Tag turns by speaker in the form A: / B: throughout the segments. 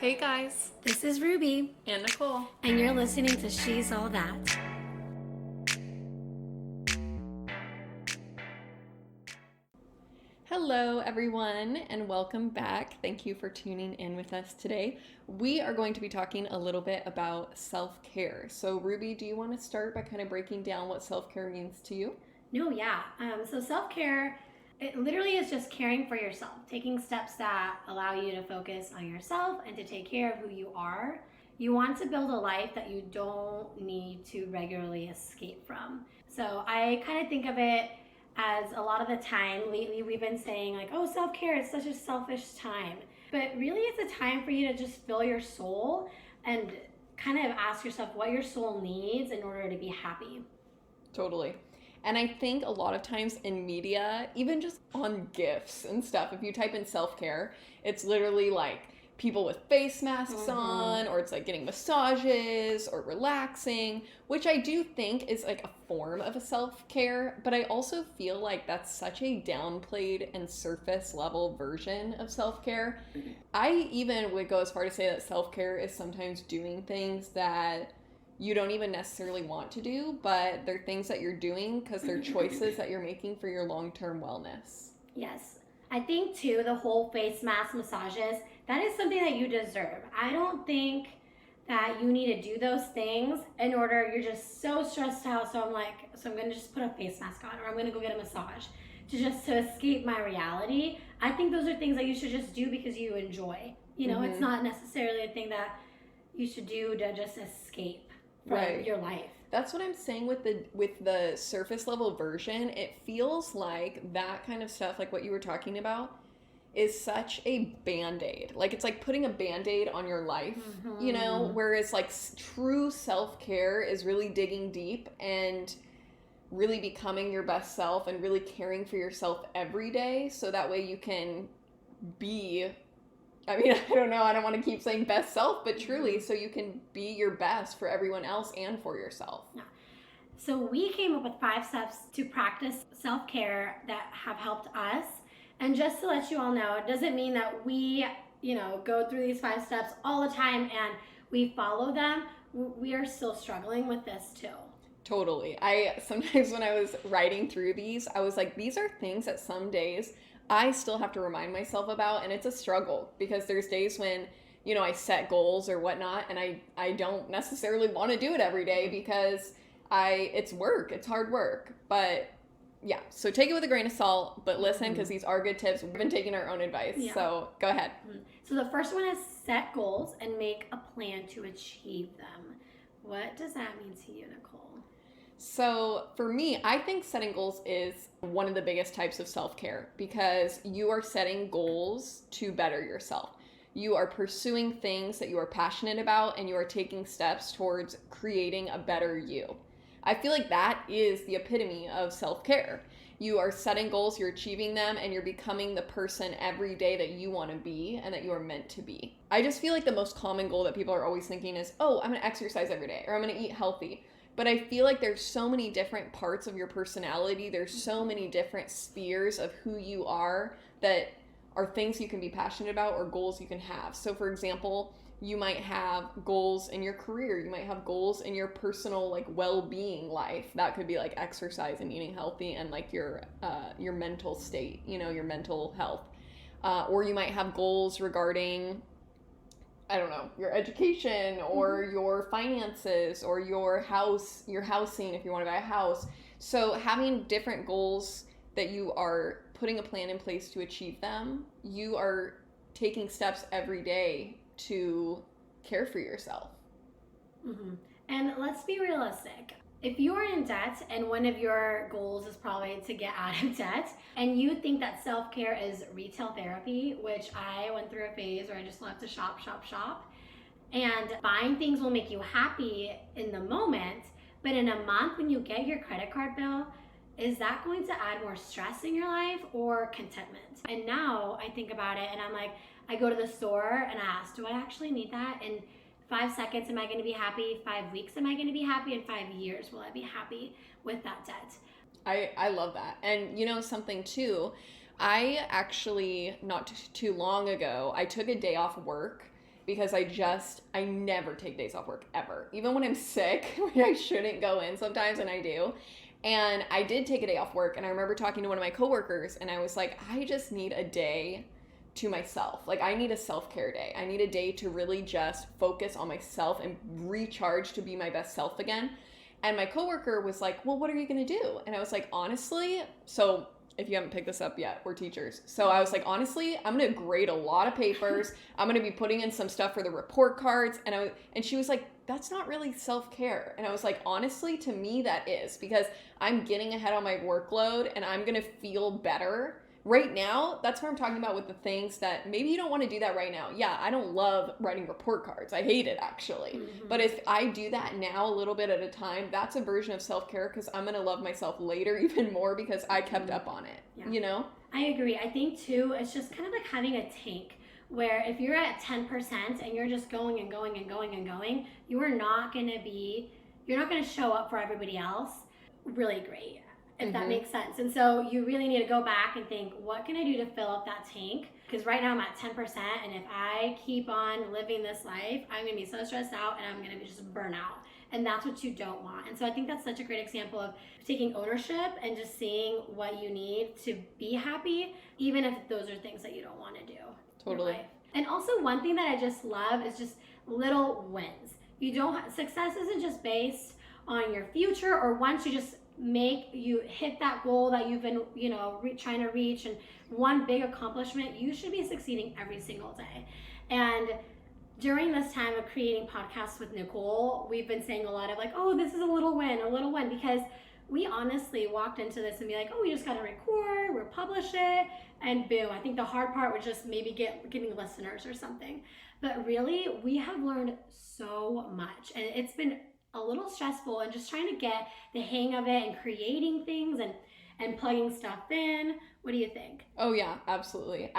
A: Hey guys,
B: This is Ruby,
A: and Nicole.
B: and you're listening to She's All That.
A: Hello everyone, and welcome back. Thank you for tuning in with us today. We are going to be talking a little bit about self-care. So Ruby, do you want to start by kind of breaking down what self-care means to you?
B: No, yeah. So self-care, it literally is just caring for yourself, taking steps that allow you to focus on yourself and to take care of who you are. You want to build a life that you don't need to regularly escape from. So I kind of think of it as a lot of the time lately we've been saying like, oh, self-care is such a selfish time. But really it's a time for you to just fill your soul and kind of ask yourself what your soul needs in order to be happy.
A: Totally. And I think a lot of times in media, even just on gifts and stuff, if you type in self-care, it's literally like people with face masks on, or it's like getting massages or relaxing, which I do think is like a form of a self-care, but I also feel like that's such a downplayed and surface level version of self-care. I even would go as far to say that self-care is sometimes doing things that you don't even necessarily want to do, but they're things that you're doing because they're choices that you're making for your long-term wellness.
B: Yes. I think too, the whole face mask massages, that is something that you deserve. I don't think that you need to do those things in order, you're just so stressed out. So I'm gonna just put a face mask on, or I'm gonna go get a massage to escape my reality. I think those are things that you should just do because you enjoy. It's not necessarily a thing that you should do to just escape from your life.
A: That's what I'm saying with the surface level version. It feels like that kind of stuff, like what you were talking about, is such a band-aid. Like it's like putting a band-aid on your life, whereas like true self-care is really digging deep and really becoming your best self and really caring for yourself every day, so that way you can be, I mean, I don't know, I don't want to keep saying best self, but truly, so you can be your best for everyone else and for yourself.
B: Yeah. So we came up with 5 steps to practice self-care that have helped us. And just to let you all know, it doesn't mean that we, go through these 5 steps all the time and we follow them. We are still struggling with this too.
A: Totally. I sometimes when I was writing through these, I was like, these are things that some days I still have to remind myself about, and it's a struggle because there's days when, I set goals or whatnot, and I don't necessarily want to do it every day because it's work, it's hard work. But yeah, so take it with a grain of salt, but listen, because these are good tips. We've been taking our own advice, so go ahead.
B: So the first one is set goals and make a plan to achieve them. What does that mean to you, Nicole?
A: So for me, I think setting goals is one of the biggest types of self-care because you are setting goals to better yourself. You are pursuing things that you are passionate about and you are taking steps towards creating a better you. I feel like that is the epitome of self-care. You are setting goals, you're achieving them, and you're becoming the person every day that you want to be and that you are meant to be. I just feel like the most common goal that people are always thinking is, oh, I'm going to exercise every day, or I'm going to eat healthy. But I feel like there's so many different parts of your personality. There's so many different spheres of who you are that are things you can be passionate about or goals you can have. So for example, you might have goals in your career. You might have goals in your personal like well-being life. That could be like exercise and eating healthy and like your mental state, your mental health. Or you might have goals regarding, I don't know, your education or your finances or your housing if you want to buy a house. So having different goals that you are putting a plan in place to achieve them, you are taking steps every day to care for yourself.
B: And let's be realistic. If you're in debt and one of your goals is probably to get out of debt, and you think that self-care is retail therapy, which I went through a phase where I just love to shop, and buying things will make you happy in the moment, but in a month when you get your credit card bill, is that going to add more stress in your life or contentment? And now I think about it and I'm like, I go to the store and I ask, do I actually need that? In 5 seconds, am I going to be happy? 5 weeks, am I going to be happy? In 5 years, will I be happy with that debt?
A: I love that. And something too, I actually, not too long ago, I took a day off work because I never take days off work ever. Even when I'm sick, when I shouldn't go in sometimes, and I do. And I did take a day off work, and I remember talking to one of my coworkers, and I was like, I just need a day to myself. Like, I need a self-care day. I need a day to really just focus on myself and recharge to be my best self again. And my coworker was like, well, what are you going to do? And I was like, honestly, so if you haven't picked this up yet, we're teachers. So I was like, honestly, I'm going to grade a lot of papers. I'm going to be putting in some stuff for the report cards. And she was like, that's not really self-care. And I was like, honestly, to me, that is, because I'm getting ahead on my workload and I'm going to feel better. Right now, that's what I'm talking about with the things that maybe you don't want to do that right now. Yeah, I don't love writing report cards. I hate it, actually. Mm-hmm. But if I do that now a little bit at a time, that's a version of self-care, because I'm going to love myself later even more because I kept up on it, you know?
B: I agree. I think, too, it's just kind of like having a tank where if you're at 10% and you're just going and going and going and going, you're not going to show up for everybody else really great. If that makes sense. And so you really need to go back and think, what can I do to fill up that tank? Because right now I'm at 10%, and if I keep on living this life, I'm going to be so stressed out and I'm going to be just burn out. And that's what you don't want. And so I think that's such a great example of taking ownership and just seeing what you need to be happy, even if those are things that you don't want to do.
A: Totally.
B: And also, one thing that I just love is just little wins. Success isn't just based on your future or once you hit that goal that you've been, trying to reach, and one big accomplishment. You should be succeeding every single day. And during this time of creating podcasts with Nicole, we've been saying a lot of like, oh, this is a little win, because we honestly walked into this and be like, oh, we just got to record, we'll publish it, and boom. I think the hard part was just maybe getting listeners or something. But really, we have learned so much, and it's been a little stressful, and just trying to get the hang of it and creating things and plugging stuff in. What do you think?
A: Oh yeah, absolutely.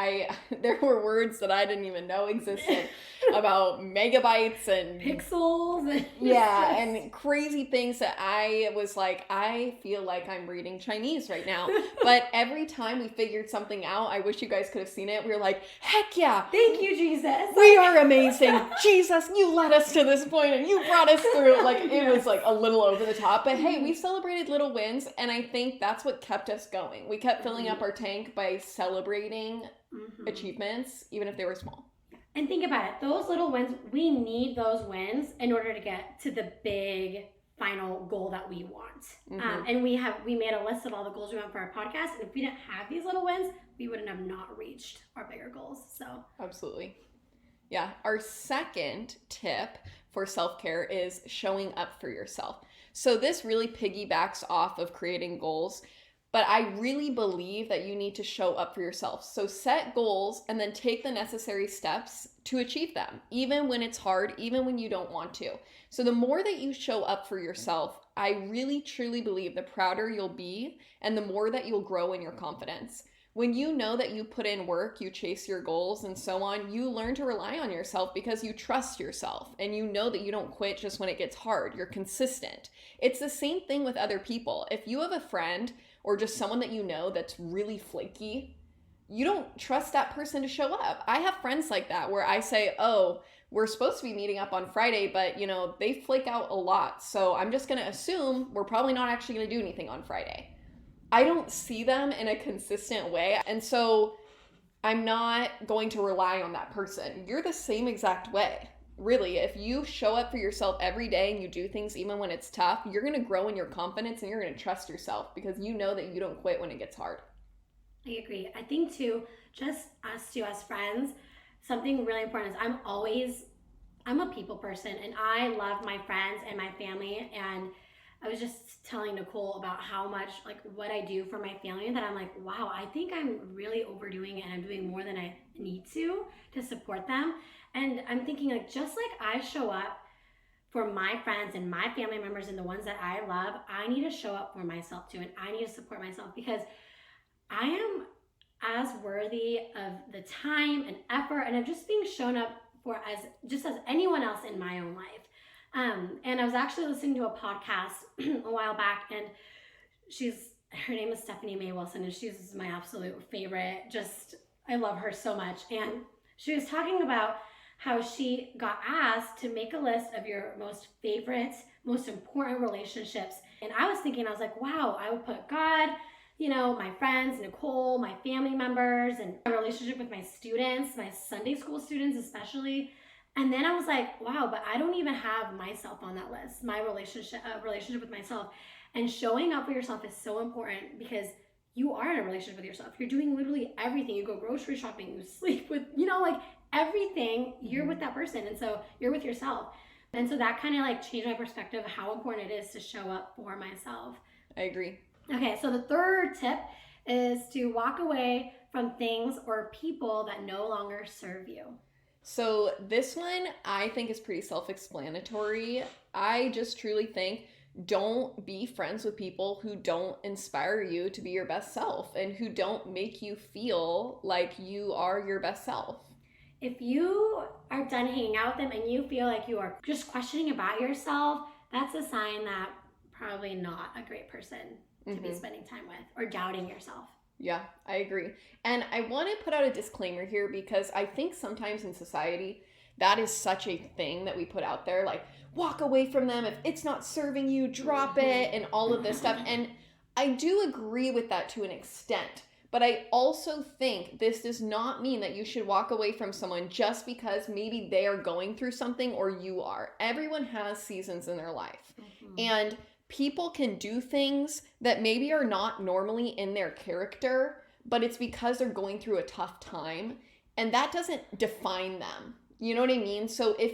A: There were words that I didn't even know existed about megabytes and
B: pixels and
A: and crazy things that I was like, I feel like I'm reading Chinese right now. But every time we figured something out, I wish you guys could have seen it. We were like, heck yeah.
B: Thank you, Jesus.
A: We are amazing. Jesus, you led us to this point and you brought us through. Like, it was like a little over the top, but hey, we celebrated little wins. And I think that's what kept us going. We kept filling up our tank by celebrating achievements, even if they were small.
B: And think about it, those little wins, we need those wins in order to get to the big final goal that we want. And we made a list of all the goals we want for our podcast, and if we didn't have these little wins, we wouldn't have not reached our bigger goals. So
A: absolutely. Yeah. Our second tip for self-care is showing up for yourself. So this really piggybacks off of creating goals. But I really believe that you need to show up for yourself. So set goals and then take the necessary steps to achieve them, even when it's hard, even when you don't want to. So the more that you show up for yourself, I really truly believe the prouder you'll be and the more that you'll grow in your confidence. When you know that you put in work, you chase your goals and so on, you learn to rely on yourself because you trust yourself and you know that you don't quit just when it gets hard. You're consistent. It's the same thing with other people. If you have a friend or just someone that you know that's really flaky, you don't trust that person to show up. I have friends like that where I say, oh, we're supposed to be meeting up on Friday, but they flake out a lot. So I'm just going to assume we're probably not actually going to do anything on Friday. I don't see them in a consistent way. And so I'm not going to rely on that person. You're the same exact way. Really, if you show up for yourself every day and you do things even when it's tough, you're going to grow in your confidence and you're going to trust yourself because you know that you don't quit when it gets hard.
B: I agree. I think too, just us two as friends, something really important is I'm a people person and I love my friends and my family. And I was just telling Nicole about how much what I do for my family that I'm like, wow, I think I'm really overdoing it and I'm doing more than I need to support them. And I'm thinking just like I show up for my friends and my family members and the ones that I love, I need to show up for myself too. And I need to support myself because I am as worthy of the time and effort and of just being shown up for as anyone else in my own life. And I was actually listening to a podcast a while back, and her name is Stephanie Mae Wilson, and she's my absolute favorite. I love her so much. And she was talking about how she got asked to make a list of your most favorite, most important relationships. And I was thinking, I was like, wow, I would put God, my friends, Nicole, my family members, and my relationship with my students, my Sunday school students especially. And then I was like, wow, but I don't even have myself on that list, my relationship with myself. And showing up for yourself is so important because you are in a relationship with yourself. You're doing literally everything. You go grocery shopping, you sleep with, like everything, you're with that person. And so you're with yourself. And so that kind of like changed my perspective of how important it is to show up for myself.
A: I agree.
B: Okay, so the third tip is to walk away from things or people that no longer serve you.
A: So this one I think is pretty self-explanatory. I just truly think don't be friends with people who don't inspire you to be your best self and who don't make you feel like you are your best self.
B: If you are done hanging out with them and you feel like you are just questioning about yourself, that's a sign that probably not a great person to be spending time with or doubting yourself.
A: Yeah, I agree. And I want to put out a disclaimer here because I think sometimes in society, that is such a thing that we put out there, like walk away from them. If it's not serving you, drop it and all of this stuff. And I do agree with that to an extent. But I also think this does not mean that you should walk away from someone just because maybe they are going through something or you are. Everyone has seasons in their life. And people can do things that maybe are not normally in their character, but it's because they're going through a tough time. And that doesn't define them. You know what I mean? So if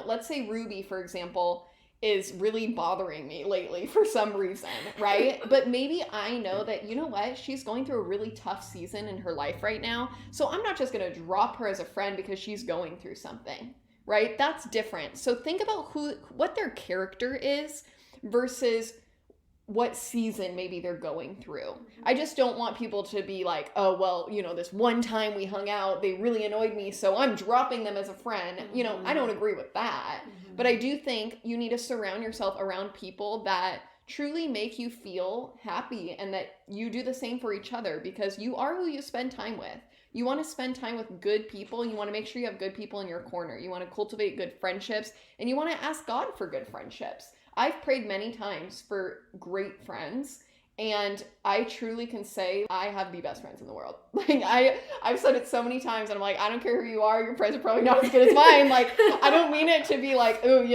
A: let's say Ruby, for example, is really bothering me lately for some reason, right? But maybe I know that, you know what? She's going through a really tough season in her life right now. So I'm not just going to drop her as a friend because she's going through something, right? That's different. So think about what their character is versus what season maybe they're going through. I just don't want people to be like, oh, well, this one time we hung out, they really annoyed me, so I'm dropping them as a friend. I don't agree with that. But I do think you need to surround yourself around people that truly make you feel happy and that you do the same for each other because you are who you spend time with. You want to spend time with good people. You want to make sure you have good people in your corner. You want to cultivate good friendships and you want to ask God for good friendships. I've prayed many times for great friends, and I truly can say I have the best friends in the world. Like I've said it so many times, and I'm like, I don't care who you are, your friends are probably not as good as mine. Like, I don't mean it to be like, ooh,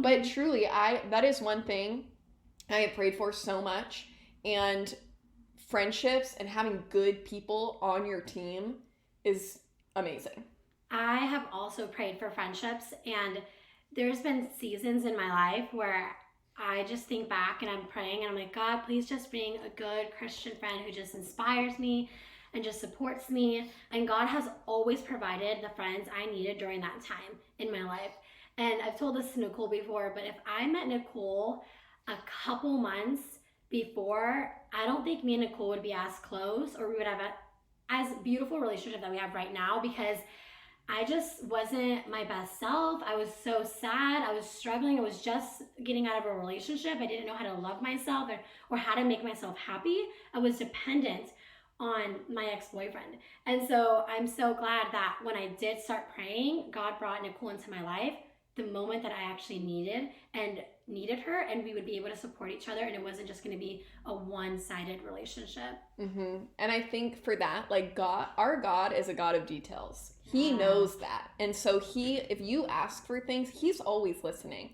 A: but truly, that is one thing I have prayed for so much, and friendships and having good people on your team is amazing.
B: I have also prayed for friendships, and there's been seasons in my life where I just think back and I'm praying and I'm like, God, please just bring a good Christian friend who just inspires me and just supports me. And God has always provided the friends I needed during that time in my life. And I've told this to Nicole before, but if I met Nicole a couple months before, I don't think me and Nicole would be as close or we would have as beautiful relationship that we have right now because I just wasn't my best self. I was so sad. I was struggling. I was just getting out of a relationship. I didn't know how to love myself or how to make myself happy. I was dependent on my ex-boyfriend. And so I'm so glad that when I did start praying, God brought Nicole into my life the moment that I actually needed her, and we would be able to support each other, and it wasn't just going to be a one-sided relationship.
A: And I think for that, like our God is a God of details. He knows that. And so if you ask for things, he's always listening.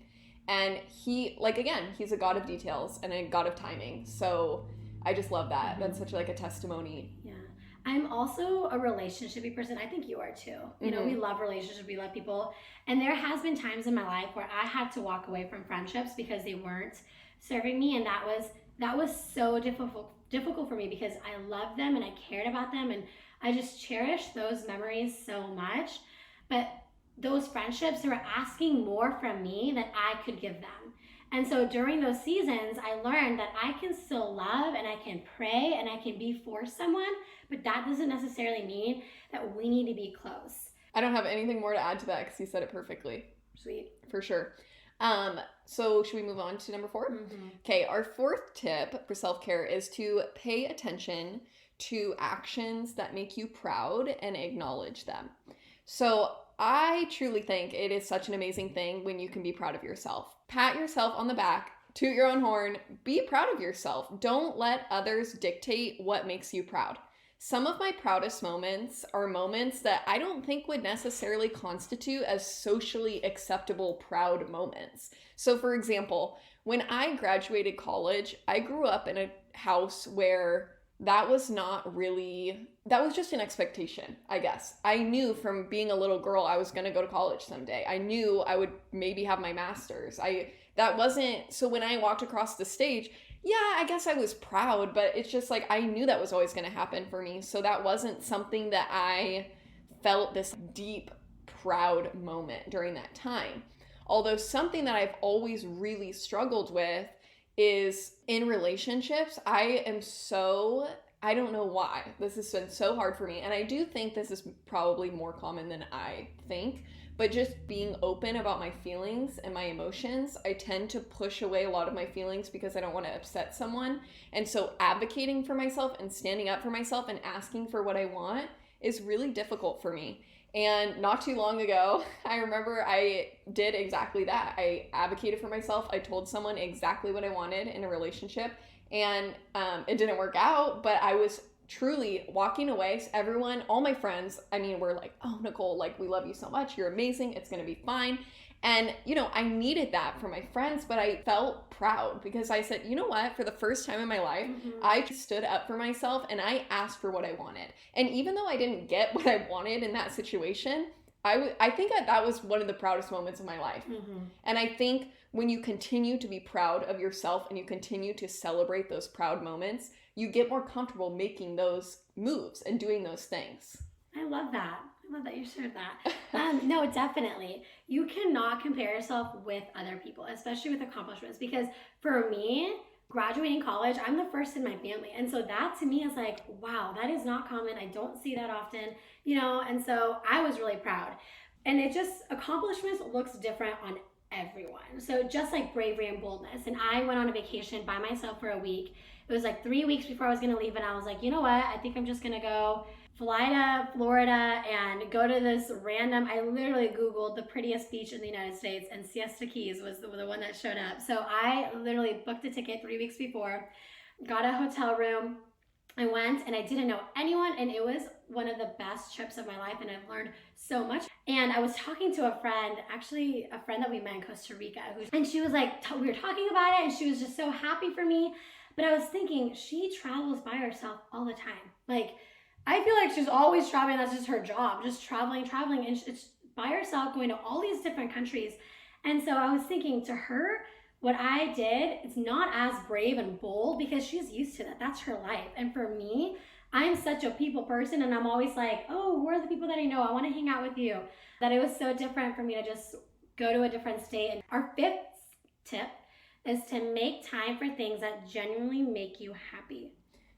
A: And he's a God of details and a God of timing. So I just love that. That's such like a testimony.
B: Yeah. I'm also a relationship-y person. I think you are too. You know, we love relationships, we love people. And there has been times in my life where I had to walk away from friendships because they weren't serving me. And that was so difficult for me because I loved them and I cared about them and I just cherished those memories so much. But those friendships, they were asking more from me than I could give them. And so during those seasons, I learned that I can still love and I can pray and I can be for someone, but that doesn't necessarily mean that we need to be close.
A: I don't have anything more to add to that because you said it perfectly.
B: Sweet.
A: For sure. So should we move on to number 4? Okay, our 4th tip for self-care is to pay attention to actions that make you proud and acknowledge them. So I truly think it is such an amazing thing when you can be proud of yourself. Pat yourself on the back, toot your own horn, be proud of yourself. Don't let others dictate what makes you proud. Some of my proudest moments are moments that I don't think would necessarily constitute as socially acceptable proud moments. So, for example, when I graduated college, I grew up in a house where that was not really, that was just an expectation, I guess. I knew from being a little girl I was going to go to college someday. I knew I would maybe have my master's. That wasn't, so when I walked across the stage, yeah, I guess I was proud, but it's just like I knew that was always going to happen for me. So that wasn't something that I felt this deep, proud moment during that time. Although something that I've always really struggled with is in relationships, I don't know why. This has been so hard for me. And I do think this is probably more common than I think. But just being open about my feelings and my emotions, I tend to push away a lot of my feelings because I don't want to upset someone. And so advocating for myself and standing up for myself and asking for what I want is really difficult for me. And not too long ago, I remember I did exactly that. I advocated for myself. I told someone exactly what I wanted in a relationship, and it didn't work out, but I was truly walking away. So everyone, all my friends, were like, oh, Nicole, like, we love you so much. You're amazing. It's going to be fine. And, I needed that from my friends, but I felt proud because I said, you know what, for the first time in my life, I stood up for myself and I asked for what I wanted. And even though I didn't get what I wanted in that situation, I think that was one of the proudest moments of my life. And I think when you continue to be proud of yourself and you continue to celebrate those proud moments, you get more comfortable making those moves and doing those things.
B: I love that. I love that you shared that. No, definitely. You cannot compare yourself with other people, especially with accomplishments, because for me, graduating college, I'm the first in my family. And so that to me is like, wow, that is not common. I don't see that often, and so I was really proud. And accomplishments looks different on everyone. So just like bravery and boldness. And I went on a vacation by myself for a week. It was like 3 weeks before I was going to leave. And I was like, you know what? I think I'm just going to go fly to Florida and go to this I literally Googled the prettiest beach in the United States, and Siesta Keys was the one that showed up. So I literally booked a ticket 3 weeks before, got a hotel room. I went and I didn't know anyone, and it was one of the best trips of my life, and I've learned so much. And I was talking to a friend, actually a friend that we met in Costa Rica, and she was like, we were talking about it, and she was just so happy for me. But I was thinking, she travels by herself all the time. Like, I feel like she's always traveling. That's just her job, just traveling. And it's by herself going to all these different countries. And so I was thinking, to her, what I did, it's not as brave and bold because she's used to that. That's her life. And for me, I'm such a people person, and I'm always like, oh, who are the people that I know? I want to hang out with you. That it was so different for me to just go to a different state. And our fifth tip is to make time for things that genuinely make you happy.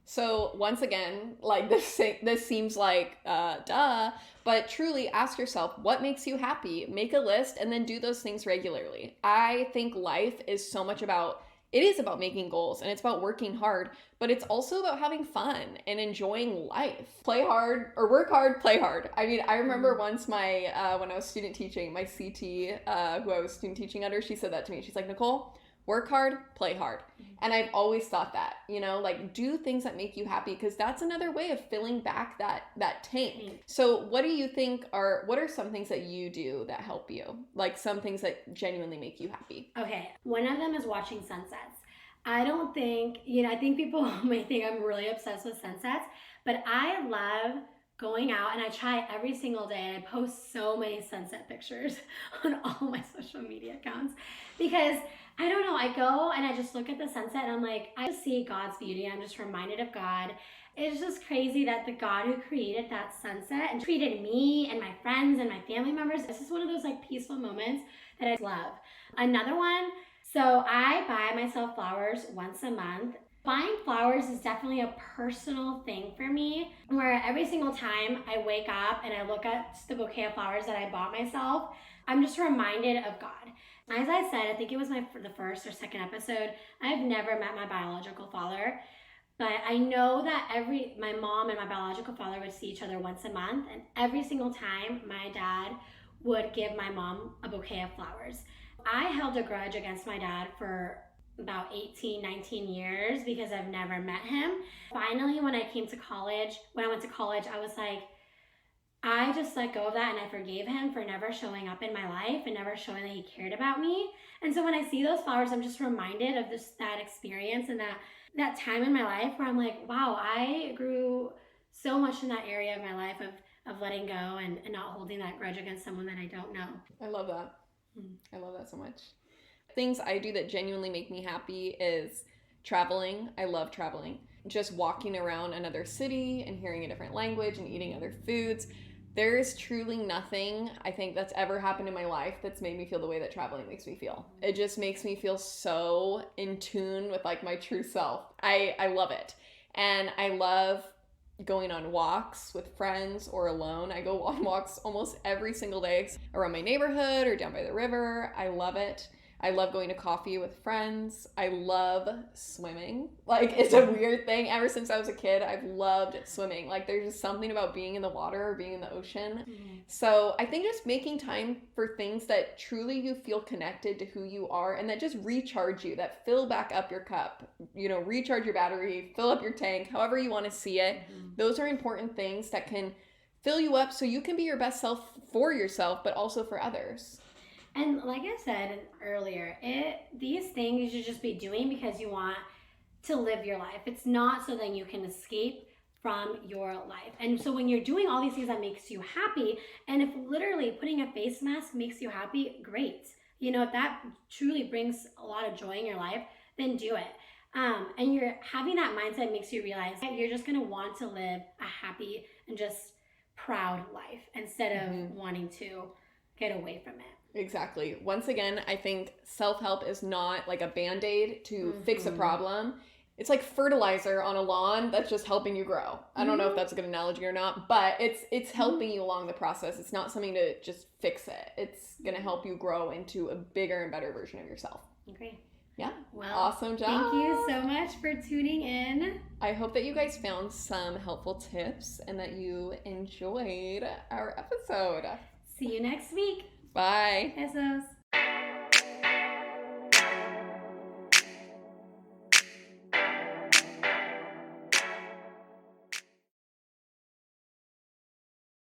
A: So once again, like this seems like duh, but truly ask yourself, what makes you happy? Make a list and then do those things regularly. I think life is so much about, it is about making goals and it's about working hard, but it's also about having fun and enjoying life. Play hard or work hard, play hard. I remember once when I was student teaching, my CT, who I was student teaching under, she said that to me. She's like, Nicole, work hard, play hard. And I've always thought that, like do things that make you happy, because that's another way of filling back that tank. So what do you think what are some things that you do that help you? Like some things that genuinely make you happy?
B: Okay. One of them is watching sunsets. I think people may think I'm really obsessed with sunsets, but I love going out, and I try every single day, and I post so many sunset pictures on all my social media accounts because I don't know, I go and I just look at the sunset and I'm like, I just see God's beauty. I'm just reminded of God. It's just crazy that the God who created that sunset and treated me and my friends and my family members, this is one of those like peaceful moments that I love. Another one, so I buy myself flowers once a month. Buying flowers is definitely a personal thing for me, where every single time I wake up and I look at the bouquet of flowers that I bought myself, I'm just reminded of God. As I said, I think it was the first or second episode, I've never met my biological father, but I know that my mom and my biological father would see each other once a month, and every single time my dad would give my mom a bouquet of flowers. I held a grudge against my dad for about 18, 19 years because I've never met him. Finally, when I went to college, I was like, I just let go of that and I forgave him for never showing up in my life and never showing that he cared about me. And so when I see those flowers, I'm just reminded of that experience and that time in my life where I'm like, wow, I grew so much in that area of my life of letting go and not holding that grudge against someone that I don't know.
A: I love that. I love that so much. Things I do that genuinely make me happy is traveling. I love traveling. Just walking around another city and hearing a different language and eating other foods. There is truly nothing I think that's ever happened in my life that's made me feel the way that traveling makes me feel. It just makes me feel so in tune with like my true self. I love it. And I love going on walks with friends or alone. I go on walks almost every single day around my neighborhood or down by the river. I love it. I love going to coffee with friends. I love swimming. Like, it's a weird thing. Ever since I was a kid, I've loved swimming. Like, there's just something about being in the water or being in the ocean. So I think just making time for things that truly you feel connected to who you are and that just recharge you, that fill back up your cup, you know, recharge your battery, fill up your tank, however you want to see it. Those are important things that can fill you up so you can be your best self for yourself, but also for others.
B: And like I said earlier, these things you should just be doing because you want to live your life. It's not so that you can escape from your life. And so when you're doing all these things that makes you happy, and if literally putting a face mask makes you happy, great. You know, if that truly brings a lot of joy in your life, then do it. And you're having that mindset makes you realize that you're just going to want to live a happy and just proud life instead of wanting to get away from it.
A: Exactly. Once again, I think self-help is not like a band-aid to fix a problem. It's like fertilizer on a lawn that's just helping you grow. I don't know if that's a good analogy or not, but it's helping you along the process. It's not something to just fix it. It's going to help you grow into a bigger and better version of yourself.
B: Agree.
A: Yeah.
B: Well,
A: awesome job.
B: Thank you so much for tuning in.
A: I hope that you guys found some helpful tips and that you enjoyed our episode.
B: See you next week.
A: Bye.
B: Eso.